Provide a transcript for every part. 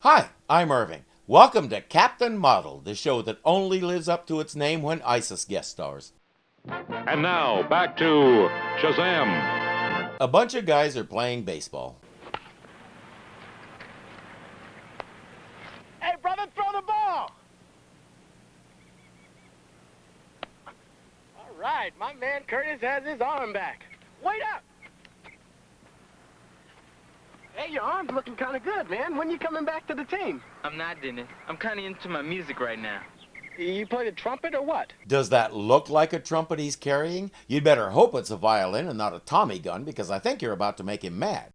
Hi, I'm Irving. Welcome to Captain Model, the show that only lives up to its name when ISIS guest stars. And now, back to Shazam. A bunch of guys are playing baseball. Hey, brother, throw the ball! All right, my man Curtis has his arm back. Wait up! Hey, your arm's looking kind of good, man. When you coming back to the team? I'm not, Dennis. I'm kind of into my music right now. You play the trumpet or what? Does that look like a trumpet he's carrying? You'd better hope it's a violin and not a Tommy gun, because I think you're about to make him mad.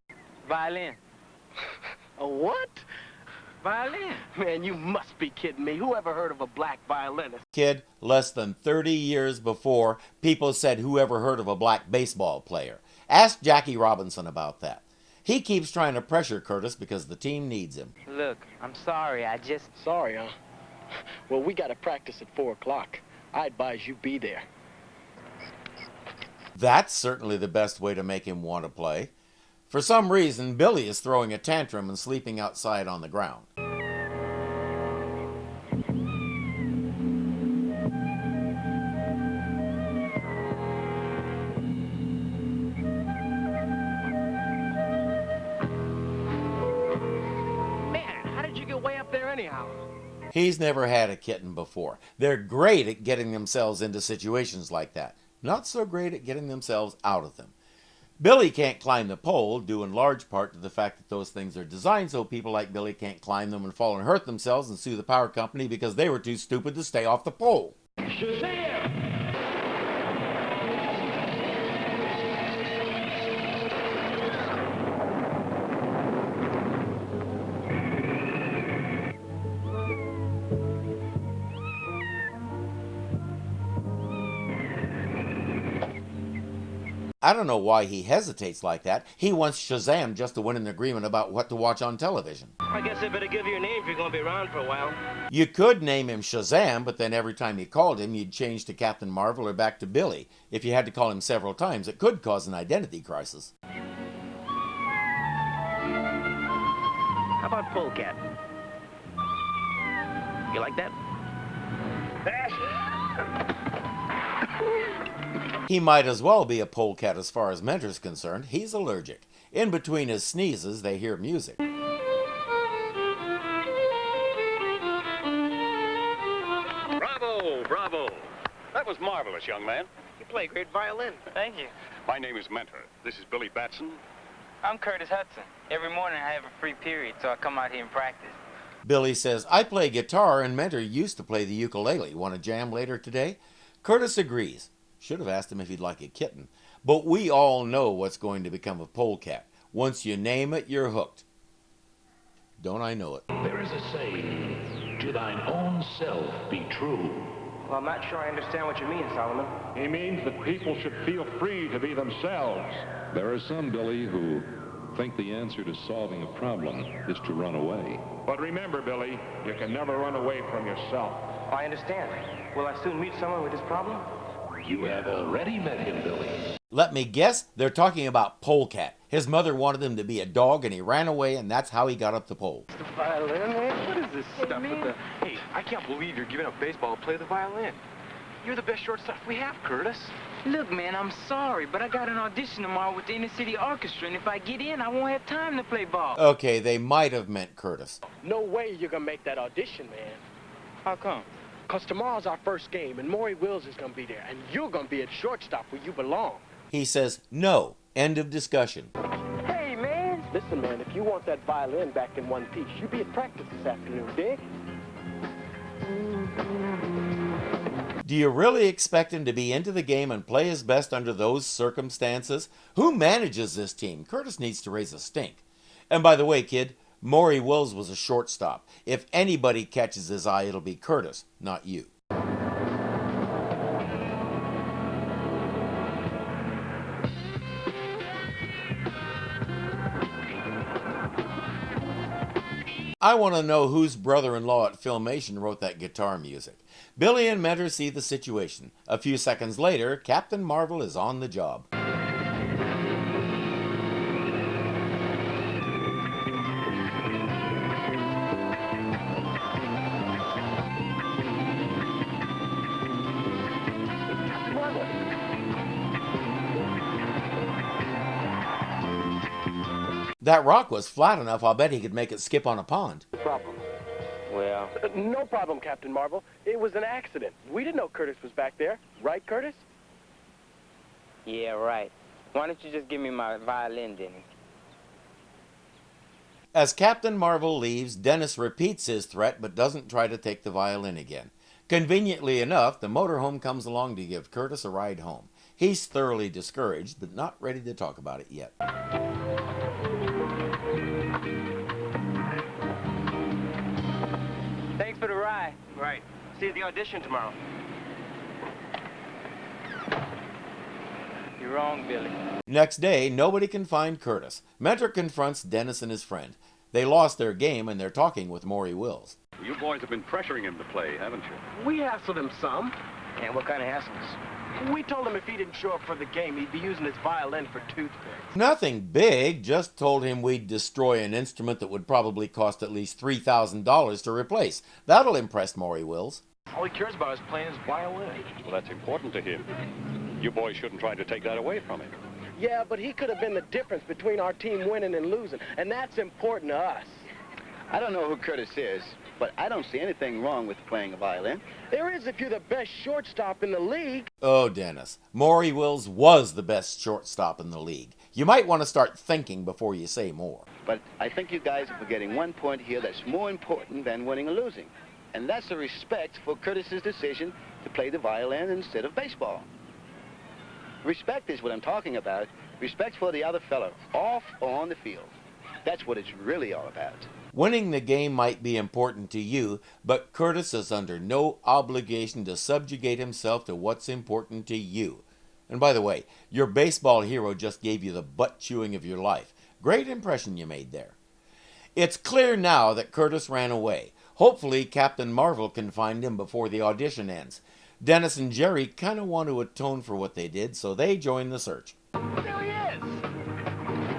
Violin. A what? Violin. Man, you must be kidding me. Who ever heard of a black violinist? Kid, less than 30 years before, people said who ever heard of a black baseball player. Ask Jackie Robinson about that. He keeps trying to pressure Curtis because the team needs him. Look, I'm sorry. Sorry, huh? Well, we got to practice at 4 o'clock. I advise you be there. That's certainly the best way to make him want to play. For some reason, Billy is throwing a tantrum and sleeping outside on the ground. Man, how did you get way up there anyhow? He's never had a kitten before. They're great at getting themselves into situations like that. Not so great at getting themselves out of them. Billy can't climb the pole, due in large part to the fact that those things are designed so people like Billy can't climb them and fall and hurt themselves and sue the power company because they were too stupid to stay off the pole. Shazam! I don't know why he hesitates like that. He wants Shazam just to win an agreement about what to watch on television. I guess I better give you a name if you're going to be around for a while. You could name him Shazam, but then every time you called him, you'd change to Captain Marvel or back to Billy. If you had to call him several times, it could cause an identity crisis. How about Polecat? You like that? He might as well be a polecat as far as Mentor's concerned. He's allergic. In between his sneezes, they hear music. Bravo, bravo. That was marvelous, young man. You play great violin. Thank you. My name is Mentor. This is Billy Batson. I'm Curtis Hudson. Every morning I have a free period, so I come out here and practice. Billy says, I play guitar and Mentor used to play the ukulele. Want to jam later today? Curtis agrees. Should have asked him if he'd like a kitten. But we all know what's going to become of Polecat. Once you name it, you're hooked. Don't I know it? There is a saying, to thine own self be true. Well, I'm not sure I understand what you mean, Solomon. He means that people should feel free to be themselves. There are some, Billy, who think the answer to solving a problem is to run away. But remember, Billy, you can never run away from yourself. I understand. Will I soon meet someone with this problem? You have already met him, Billy. Let me guess, they're talking about Polecat. His mother wanted him to be a dog and he ran away and that's how he got up the pole. The violin, man? What is this stuff with the... Hey, I can't believe you're giving up baseball to play the violin. You're the best shortstop we have, Curtis. Look, man, I'm sorry, but I got an audition tomorrow with the inner city orchestra, and if I get in, I won't have time to play ball. Okay, they might have meant Curtis. No way you're gonna make that audition, man. How come? Because tomorrow's our first game, and Maury Wills is gonna be there, and you're gonna be at shortstop where you belong. He says, no. End of discussion. Hey, man. Listen, man, if you want that violin back in one piece, you be at practice this afternoon, dig? Do you really expect him to be into the game and play his best under those circumstances? Who manages this team? Curtis needs to raise a stink. And by the way, kid, Maury Wills was a shortstop. If anybody catches his eye, it'll be Curtis, not you. I want to know whose brother-in-law at Filmation wrote that guitar music. Billy and Mentor see the situation. A few seconds later, Captain Marvel is on the job. That rock was flat enough, I'll bet he could make it skip on a pond. Problem. Well, No problem, Captain Marvel. It was an accident. We didn't know Curtis was back there. Right, Curtis? yeah, right. Why don't you just give me my violin, Denny? As Captain Marvel leaves, Dennis repeats his threat but doesn't try to take the violin again. Conveniently enough, the motorhome comes along to give Curtis a ride home. He's thoroughly discouraged, but not ready to talk about it yet. Thanks for the ride. Right. See you at the audition tomorrow. You're wrong, Billy. Next day, nobody can find Curtis. Mentor confronts Dennis and his friend. They lost their game and they're talking with Maury Wills. You boys have been pressuring him to play, haven't you? We hassled him some. And what kind of hassles? We told him if he didn't show up for the game, he'd be using his violin for toothpicks. Nothing big, just told him we'd destroy an instrument that would probably cost at least $3,000 to replace. That'll impress Maury Wills. All he cares about is playing his violin. Well, that's important to him. You boys shouldn't try to take that away from him. Yeah, but he could have been the difference between our team winning and losing, and that's important to us. I don't know who Curtis is, but I don't see anything wrong with playing a violin. There is if you're the best shortstop in the league. Oh, Dennis, Maury Wills was the best shortstop in the league. You might want to start thinking before you say more. But I think you guys are forgetting one point here that's more important than winning or losing. And that's the respect for Curtis's decision to play the violin instead of baseball. Respect is what I'm talking about. Respect for the other fellow, off or on the field. That's what it's really all about. Winning the game might be important to you, but Curtis is under no obligation to subjugate himself to what's important to you. And by the way, your baseball hero just gave you the butt chewing of your life. Great impression you made there. It's clear now that Curtis ran away. Hopefully, Captain Marvel can find him before the audition ends. Dennis and Jerry kind of want to atone for what they did, so they join the search. There he is.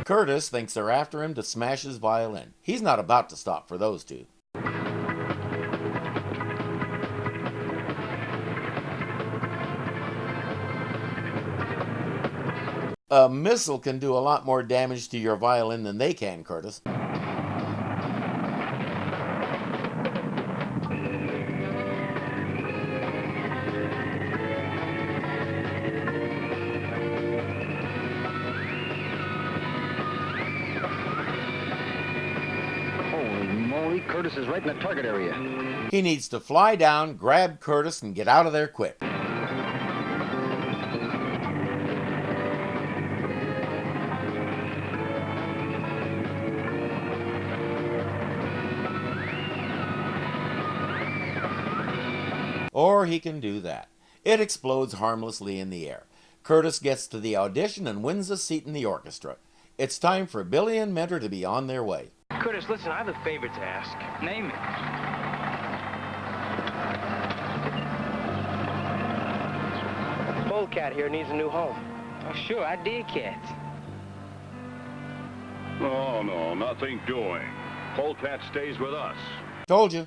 Curtis thinks they're after him to smash his violin. He's not about to stop for those two. A missile can do a lot more damage to your violin than they can, Curtis. Holy moly, Curtis is right in the target area. He needs to fly down, grab Curtis, and get out of there quick. Or he can do that. It explodes harmlessly in the air. Curtis gets to the audition and wins a seat in the orchestra. It's time for Billy and Mentor to be on their way. Curtis, listen, I have a favor to ask. Name it. Polecat here needs a new home. Oh, sure, I did cats. Oh, no, nothing doing. Polecat stays with us. Told you.